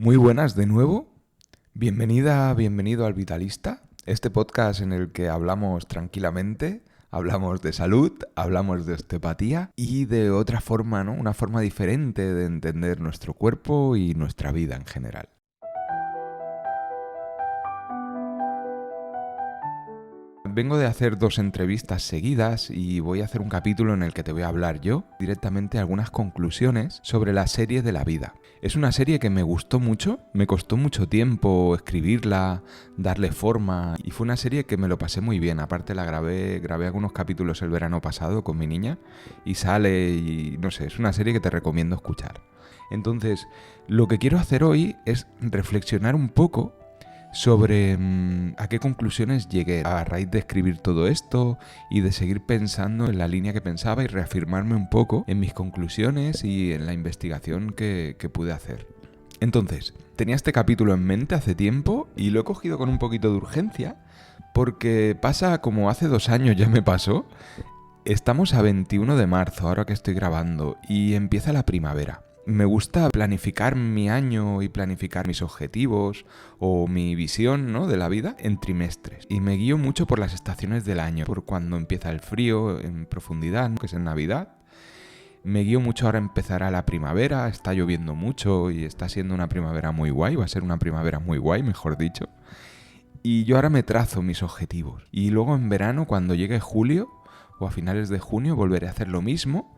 Muy buenas de nuevo. Bienvenido al Vitalista, este podcast en el que hablamos tranquilamente, hablamos de salud, hablamos de osteopatía y de otra forma, ¿no? Una forma diferente de entender nuestro cuerpo y nuestra vida en general. Vengo de hacer 2 entrevistas seguidas y voy a hacer un capítulo en el que te voy a hablar yo directamente algunas conclusiones sobre la serie de la vida. Es una serie que me gustó mucho, me costó mucho tiempo escribirla, darle forma y fue una serie que me lo pasé muy bien. Aparte grabé algunos capítulos el verano pasado con mi niña y sale y no sé, es una serie que te recomiendo escuchar. Entonces, lo que quiero hacer hoy es reflexionar un poco sobre a qué conclusiones llegué a raíz de escribir todo esto y de seguir pensando en la línea que pensaba y reafirmarme un poco en mis conclusiones y en la investigación que pude hacer. Entonces, tenía este capítulo en mente hace tiempo y lo he cogido con un poquito de urgencia porque pasa como hace 2 años ya me pasó. Estamos a 21 de marzo, ahora que estoy grabando, y empieza la primavera. Me gusta planificar mi año y planificar mis objetivos o mi visión, ¿no?, de la vida en trimestres. Y me guío mucho por las estaciones del año, por cuando empieza el frío en profundidad, ¿no?, que es en Navidad. Me guío mucho, ahora empezará la primavera, está lloviendo mucho y está siendo una primavera muy guay, va a ser una primavera muy guay, mejor dicho. Y yo ahora me trazo mis objetivos. Y luego en verano, cuando llegue julio o a finales de junio, volveré a hacer lo mismo.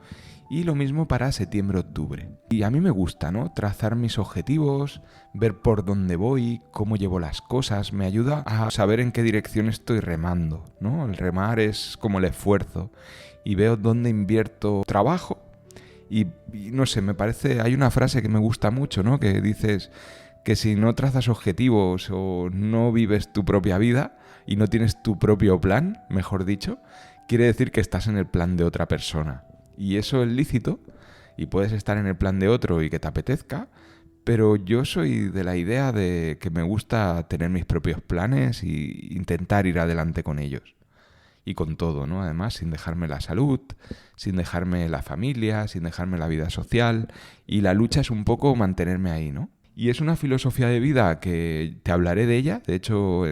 Y lo mismo para septiembre-octubre. Y a mí me gusta, ¿no?, trazar mis objetivos, ver por dónde voy, cómo llevo las cosas, me ayuda a saber en qué dirección estoy remando, ¿no? El remar es como el esfuerzo y veo dónde invierto trabajo y no sé, me parece, hay una frase que me gusta mucho, ¿no?, que dices que si no trazas objetivos o no vives tu propia vida y no tienes tu propio plan, mejor dicho, quiere decir que estás en el plan de otra persona. Y eso es lícito, y puedes estar en el plan de otro y que te apetezca, pero yo soy de la idea de que me gusta tener mis propios planes e intentar ir adelante con ellos. Y con todo, ¿no? Además, sin dejarme la salud, sin dejarme la familia, sin dejarme la vida social, y la lucha es un poco mantenerme ahí, ¿no? Y es una filosofía de vida que te hablaré de ella. De hecho,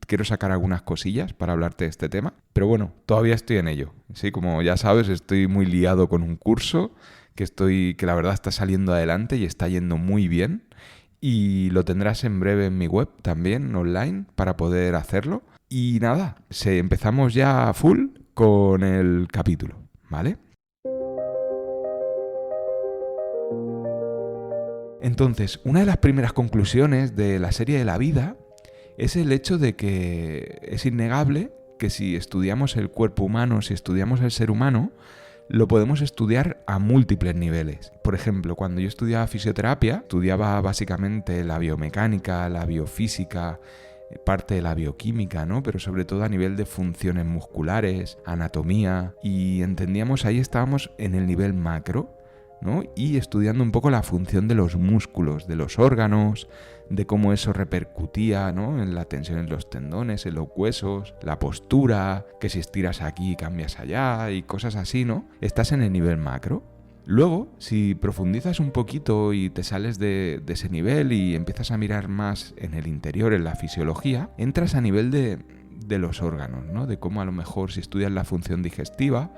quiero sacar algunas cosillas para hablarte de este tema. Pero bueno, todavía estoy en ello. Sí, como ya sabes, estoy muy liado con un curso que la verdad está saliendo adelante y está yendo muy bien. Y lo tendrás en breve en mi web también, online, para poder hacerlo. Y nada, empezamos ya a full con el capítulo, ¿vale? Entonces, una de las primeras conclusiones de la serie de la vida es el hecho de que es innegable que si estudiamos el cuerpo humano, si estudiamos el ser humano, lo podemos estudiar a múltiples niveles. Por ejemplo, cuando yo estudiaba fisioterapia, estudiaba básicamente la biomecánica, la biofísica, parte de la bioquímica, ¿no?, pero sobre todo a nivel de funciones musculares, anatomía, y entendíamos, ahí estábamos en el nivel macro, ¿no?, y estudiando un poco la función de los músculos, de los órganos, de cómo eso repercutía, ¿no?, en la tensión en los tendones, en los huesos, la postura, que si estiras aquí cambias allá y cosas así, ¿no? Estás en el nivel macro. Luego, si profundizas un poquito y te sales de ese nivel y empiezas a mirar más en el interior, en la fisiología, entras a nivel de los órganos, ¿no? De cómo a lo mejor si estudias la función digestiva,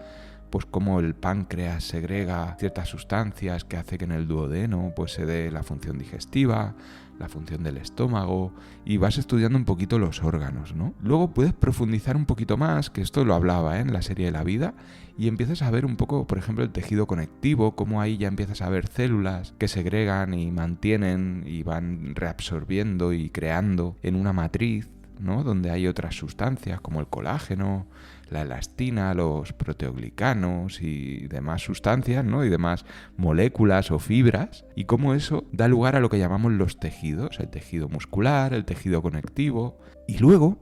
pues cómo el páncreas segrega ciertas sustancias que hace que en el duodeno pues se dé la función digestiva, la función del estómago, y vas estudiando un poquito los órganos, ¿no? Luego puedes profundizar un poquito más, que esto lo hablaba, en la serie de la vida, y empiezas a ver un poco, por ejemplo, el tejido conectivo, cómo ahí ya empiezas a ver células que segregan y mantienen y van reabsorbiendo y creando en una matriz, ¿no?, donde hay otras sustancias como el colágeno, la elastina, los proteoglicanos y demás sustancias, ¿no?, y demás moléculas o fibras, y cómo eso da lugar a lo que llamamos los tejidos, el tejido muscular, el tejido conectivo. Y luego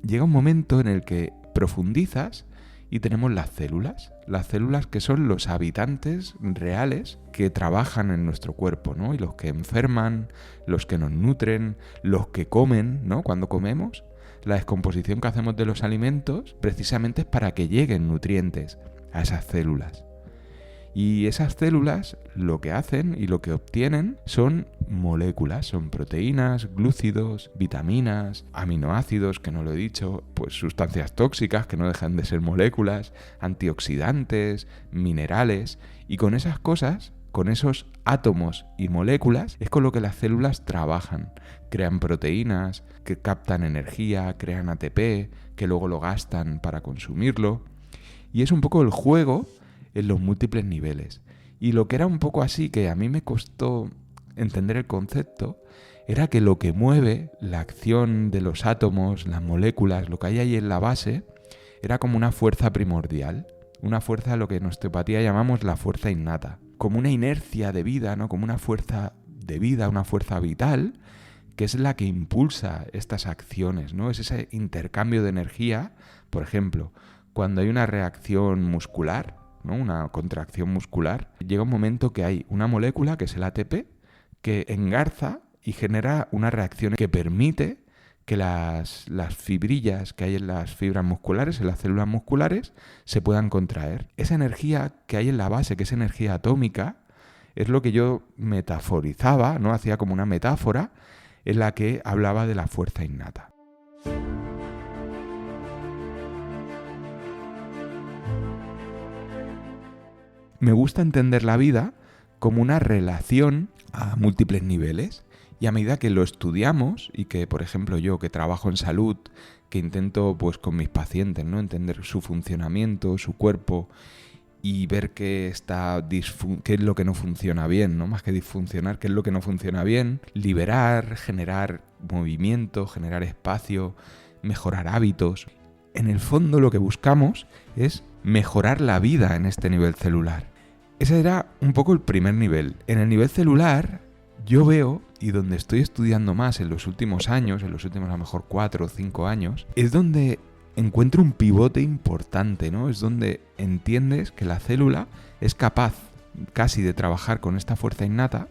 llega un momento en el que profundizas y tenemos las células que son los habitantes reales que trabajan en nuestro cuerpo, ¿no?, y los que enferman, los que nos nutren, los que comen, ¿no?, cuando comemos. La descomposición que hacemos de los alimentos precisamente es para que lleguen nutrientes a esas células. Y esas células lo que hacen y lo que obtienen son moléculas, son proteínas, glúcidos, vitaminas, aminoácidos, que no lo he dicho, pues sustancias tóxicas que no dejan de ser moléculas, antioxidantes, minerales, y con esas cosas, con esos átomos y moléculas, es con lo que las células trabajan. Crean proteínas, que captan energía, crean ATP, que luego lo gastan para consumirlo. Y es un poco el juego en los múltiples niveles. Y lo que era un poco así, que a mí me costó entender el concepto, era que lo que mueve la acción de los átomos, las moléculas, lo que hay ahí en la base, era como una fuerza primordial. Una fuerza, lo que en osteopatía llamamos la fuerza innata. Como una inercia de vida, ¿no? Como una fuerza de vida, una fuerza vital, que es la que impulsa estas acciones, ¿no? Es ese intercambio de energía. Por ejemplo, cuando hay una reacción muscular, ¿no? Una contracción muscular, llega un momento que hay una molécula, que es el ATP, que engarza y genera una reacción que permite que las fibrillas que hay en las fibras musculares, en las células musculares, se puedan contraer. Esa energía que hay en la base, que es energía atómica, es lo que yo metaforizaba, ¿no? Hacía como una metáfora en la que hablaba de la fuerza innata. Me gusta entender la vida como una relación a múltiples niveles, y a medida que lo estudiamos y que, por ejemplo, yo que trabajo en salud, que intento pues con mis pacientes, ¿no? Entender su funcionamiento, su cuerpo y ver qué es lo que no funciona bien, ¿no? Más que disfuncionar, qué es lo que no funciona bien, liberar, generar movimiento, generar espacio, mejorar hábitos. En el fondo lo que buscamos es mejorar la vida en este nivel celular. Ese era un poco el primer nivel. En el nivel celular yo veo, y donde estoy estudiando más en los últimos años, en los últimos a lo mejor 4 o 5 años, es donde encuentro un pivote importante, ¿no? Es donde entiendes que la célula es capaz casi de trabajar con esta fuerza innata,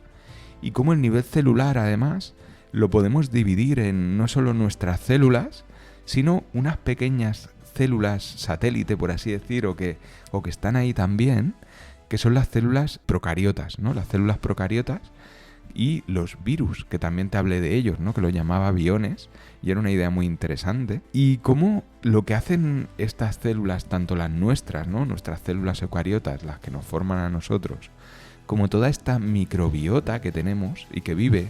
y cómo el nivel celular además lo podemos dividir en no solo nuestras células, sino unas pequeñas células satélite, por así decir, o que están ahí también, que son las células procariotas, ¿no? Las células procariotas y los virus, que también te hablé de ellos, ¿no? Que lo llamaba biones, y era una idea muy interesante. Y cómo lo que hacen estas células, tanto las nuestras, ¿no? Nuestras células eucariotas, las que nos forman a nosotros, como toda esta microbiota que tenemos y que vive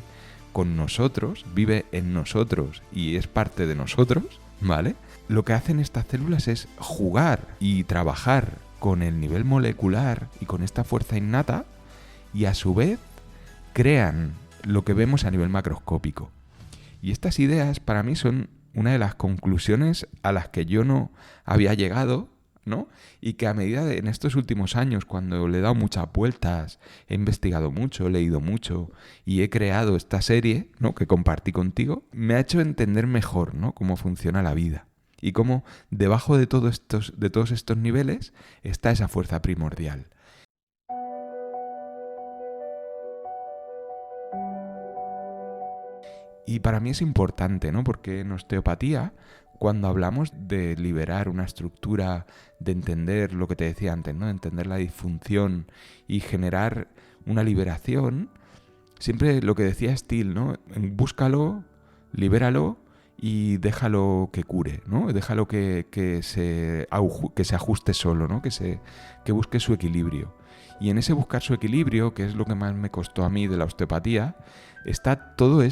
con nosotros, vive en nosotros y es parte de nosotros, ¿vale? Lo que hacen estas células es jugar y trabajar con el nivel molecular y con esta fuerza innata, y a su vez crean lo que vemos a nivel macroscópico. Y estas ideas para mí son una de las conclusiones a las que yo no había llegado, ¿no? Y que a medida de en estos últimos años, cuando le he dado muchas vueltas, he investigado mucho, he leído mucho y he creado esta serie, ¿no? Que compartí contigo, me ha hecho entender mejor, ¿no? Cómo funciona la vida y cómo debajo de todos estos niveles está esa fuerza primordial. Y para mí es importante, ¿no? Porque en osteopatía, cuando hablamos de liberar una estructura, de entender lo que te decía antes, ¿no? De entender la disfunción y generar una liberación, siempre lo que decía Steele, ¿no? Búscalo, libéralo y déjalo que cure, ¿no? Déjalo que se ajuste solo, ¿no? Que busque su equilibrio. Y en ese buscar su equilibrio, que es lo que más me costó a mí de la osteopatía, está todos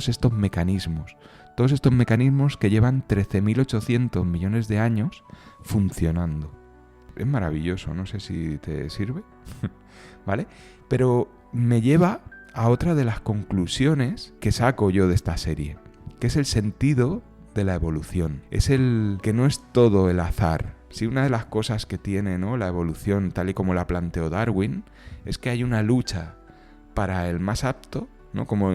estos mecanismos. Todos estos mecanismos que llevan 13.800 millones de años funcionando. Es maravilloso, no sé si te sirve, ¿vale? Pero me lleva a otra de las conclusiones que saco yo de esta serie, que es el sentido de la evolución. Es el que no es todo el azar. Sí, una de las cosas que tiene, ¿no? La evolución, tal y como la planteó Darwin, es que hay una lucha para el más apto, ¿no? Como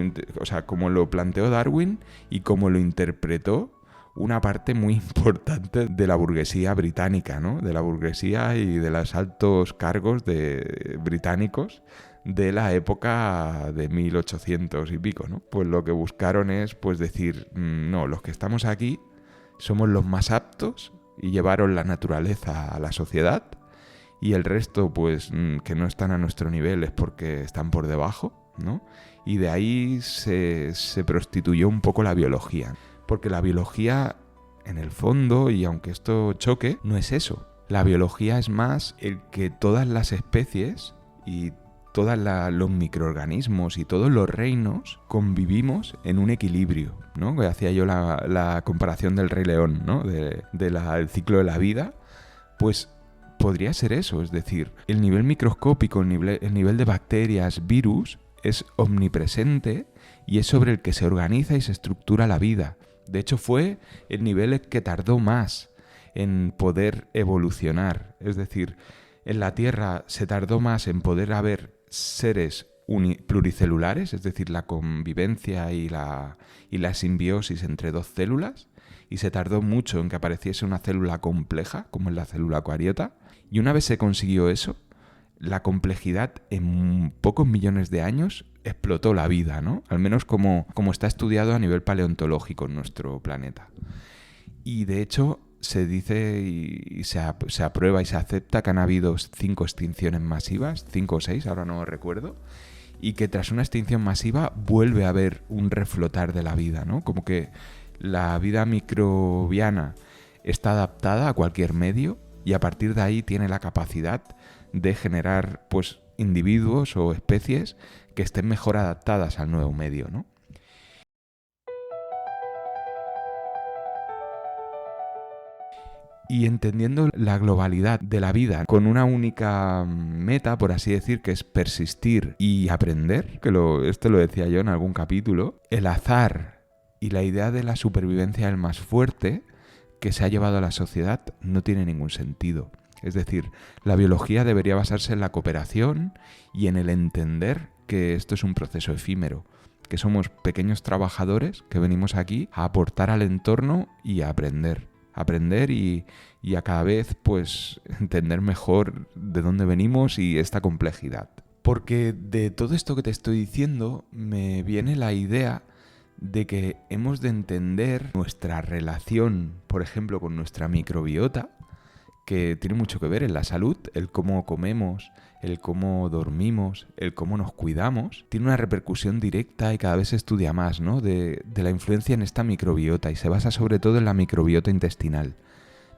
lo planteó Darwin y como lo interpretó una parte muy importante de la burguesía británica, ¿no? De la burguesía y de los altos cargos británicos de la época de 1800 y pico, ¿no? Pues lo que buscaron es pues decir, no, los que estamos aquí somos los más aptos, y llevaron la naturaleza a la sociedad, y el resto, pues, que no están a nuestro nivel es porque están por debajo, ¿no? Y de ahí se prostituyó un poco la biología. Porque la biología, en el fondo, y aunque esto choque, no es eso. La biología es más el que todas las especies y todos los microorganismos y todos los reinos convivimos en un equilibrio, ¿no? Que hacía yo la comparación del Rey León, ¿no? Del ciclo de la vida. Pues podría ser eso, es decir, el nivel microscópico, el nivel de bacterias, virus, es omnipresente y es sobre el que se organiza y se estructura la vida. De hecho, fue el nivel que tardó más en poder evolucionar. Es decir, en la Tierra se tardó más en poder haber seres pluricelulares, es decir, la convivencia y la simbiosis entre dos células, y se tardó mucho en que apareciese una célula compleja, como es la célula eucariota. Y una vez se consiguió eso, la complejidad en pocos millones de años explotó la vida, ¿no? Al menos como está estudiado a nivel paleontológico en nuestro planeta. Y de hecho se dice y se aprueba y se acepta que han habido 5 extinciones masivas, 5 o 6, ahora no recuerdo, y que tras una extinción masiva vuelve a haber un reflotar de la vida, ¿no? Como que la vida microbiana está adaptada a cualquier medio y a partir de ahí tiene la capacidad de generar, pues, individuos o especies que estén mejor adaptadas al nuevo medio, ¿no? Y entendiendo la globalidad de la vida con una única meta, por así decir, que es persistir y aprender, esto lo decía yo en algún capítulo, el azar y la idea de la supervivencia del más fuerte que se ha llevado a la sociedad no tiene ningún sentido. Es decir, la biología debería basarse en la cooperación y en el entender que esto es un proceso efímero, que somos pequeños trabajadores que venimos aquí a aportar al entorno y a aprender y a cada vez, pues, entender mejor de dónde venimos y esta complejidad. Porque de todo esto que te estoy diciendo me viene la idea de que hemos de entender nuestra relación, por ejemplo, con nuestra microbiota, que tiene mucho que ver en la salud, el cómo comemos, el cómo dormimos, el cómo nos cuidamos, tiene una repercusión directa y cada vez se estudia más, ¿no? de la influencia en esta microbiota y se basa sobre todo en la microbiota intestinal.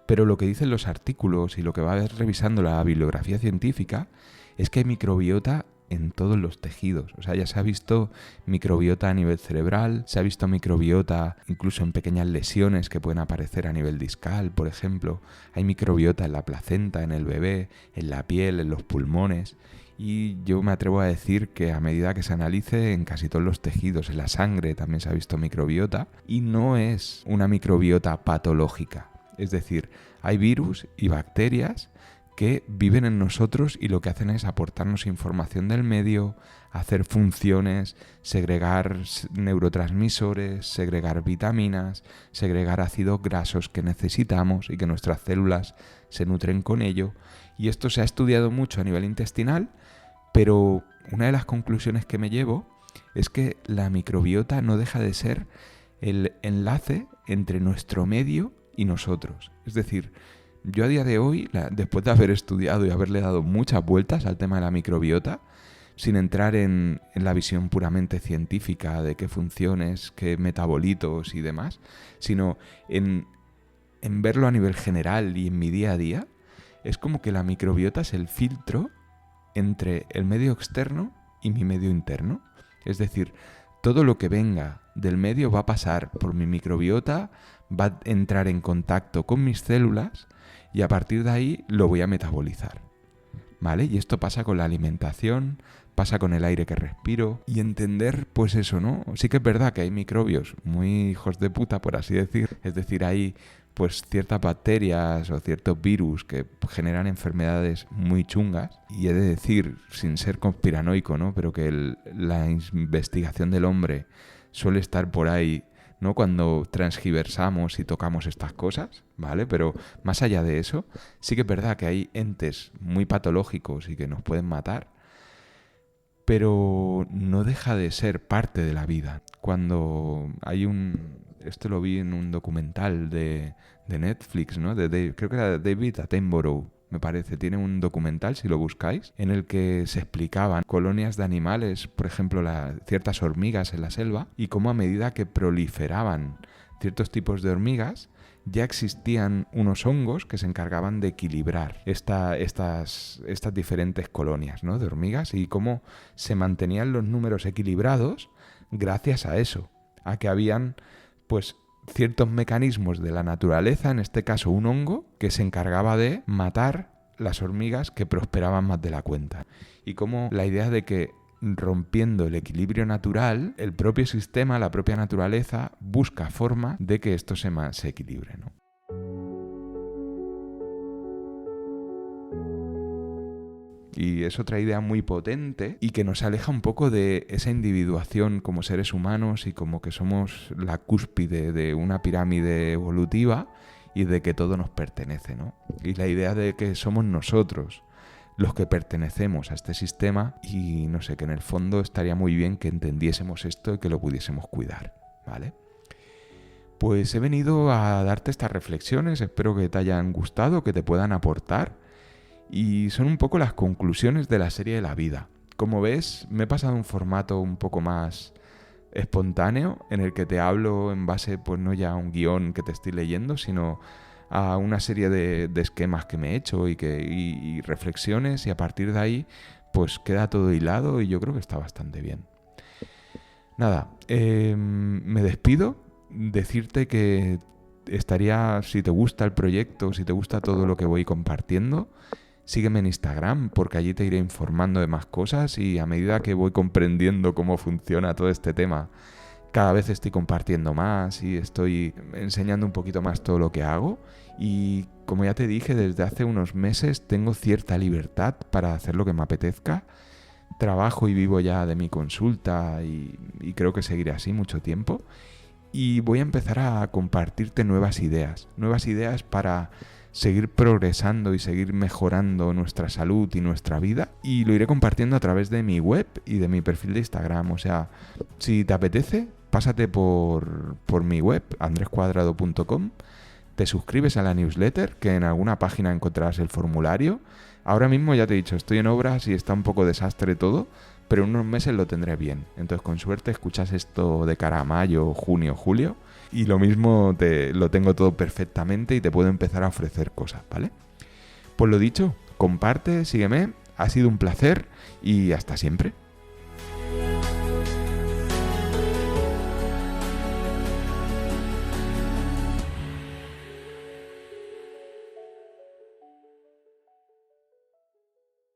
Pero lo que dicen los artículos y lo que va revisando la bibliografía científica es que hay microbiota en todos los tejidos. O sea, ya se ha visto microbiota a nivel cerebral, se ha visto microbiota incluso en pequeñas lesiones que pueden aparecer a nivel discal, por ejemplo. Hay microbiota en la placenta, en el bebé, en la piel, en los pulmones. Y yo me atrevo a decir que a medida que se analice en casi todos los tejidos, en la sangre también se ha visto microbiota. Y no es una microbiota patológica. Es decir, hay virus y bacterias que viven en nosotros y lo que hacen es aportarnos información del medio, hacer funciones, segregar neurotransmisores, segregar vitaminas, segregar ácidos grasos que necesitamos y que nuestras células se nutren con ello. Y esto se ha estudiado mucho a nivel intestinal, pero una de las conclusiones que me llevo es que la microbiota no deja de ser el enlace entre nuestro medio y nosotros. Es decir, yo a día de hoy, después de haber estudiado y haberle dado muchas vueltas al tema de la microbiota, sin entrar en la visión puramente científica de qué funciones, qué metabolitos y demás, sino en verlo a nivel general y en mi día a día, es como que la microbiota es el filtro entre el medio externo y mi medio interno. Es decir, todo lo que venga del medio va a pasar por mi microbiota, va a entrar en contacto con mis células y a partir de ahí lo voy a metabolizar, ¿vale? Y esto pasa con la alimentación, pasa con el aire que respiro y entender, pues eso, ¿no? Sí que es verdad que hay microbios muy hijos de puta, por así decir. Es decir, hay pues ciertas bacterias o ciertos virus que generan enfermedades muy chungas. Y he de decir, sin ser conspiranoico, ¿no? Pero que la investigación del hombre suele estar por ahí, ¿no? Cuando transgiversamos y tocamos estas cosas, ¿vale? Pero más allá de eso, sí que es verdad que hay entes muy patológicos y que nos pueden matar, pero no deja de ser parte de la vida. Cuando hay esto lo vi en un documental de Netflix, ¿no? Creo que era de David Attenborough, me parece. Tiene un documental, si lo buscáis, en el que se explicaban colonias de animales, por ejemplo, ciertas hormigas en la selva, y cómo a medida que proliferaban ciertos tipos de hormigas, ya existían unos hongos que se encargaban de equilibrar estas diferentes colonias, ¿no?, de hormigas, y cómo se mantenían los números equilibrados gracias a eso, a que habían pues ciertos mecanismos de la naturaleza, en este caso un hongo, que se encargaba de matar las hormigas que prosperaban más de la cuenta. Y como la idea de que rompiendo el equilibrio natural, el propio sistema, la propia naturaleza, busca forma de que esto se equilibre, ¿no? Y es otra idea muy potente y que nos aleja un poco de esa individuación como seres humanos y como que somos la cúspide de una pirámide evolutiva y de que todo nos pertenece, ¿no? Y la idea de que somos nosotros los que pertenecemos a este sistema y no sé, que en el fondo estaría muy bien que entendiésemos esto y que lo pudiésemos cuidar, ¿vale? Pues he venido a darte estas reflexiones, espero que te hayan gustado, que te puedan aportar. Y son un poco las conclusiones de la serie de la vida. Como ves, me he pasado a un formato un poco más espontáneo, en el que te hablo en base, pues no ya a un guión que te estoy leyendo, sino a una serie de esquemas que me he hecho y reflexiones, y a partir de ahí, pues queda todo hilado y yo creo que está bastante bien. Nada, me despido, decirte que estaría, si te gusta el proyecto, si te gusta todo lo que voy compartiendo, sígueme en Instagram, porque allí te iré informando de más cosas, y a medida que voy comprendiendo cómo funciona todo este tema, cada vez estoy compartiendo más y estoy enseñando un poquito más todo lo que hago. Y como ya te dije, desde hace unos meses tengo cierta libertad para hacer lo que me apetezca. Trabajo y vivo ya de mi consulta y creo que seguiré así mucho tiempo. Y voy a empezar a compartirte nuevas ideas para seguir progresando y seguir mejorando nuestra salud y nuestra vida, y lo iré compartiendo a través de mi web y de mi perfil de Instagram. O sea, si te apetece, pásate por mi web, andrescuadrado.com, te suscribes a la newsletter, que en alguna página encontrarás el formulario. Ahora mismo, ya te he dicho, estoy en obras y está un poco desastre todo, pero en unos meses lo tendré bien. Entonces, con suerte, escuchas esto de cara a mayo, junio, julio, y lo mismo lo tengo todo perfectamente y te puedo empezar a ofrecer cosas, ¿vale? Pues lo dicho, comparte, sígueme, ha sido un placer y hasta siempre.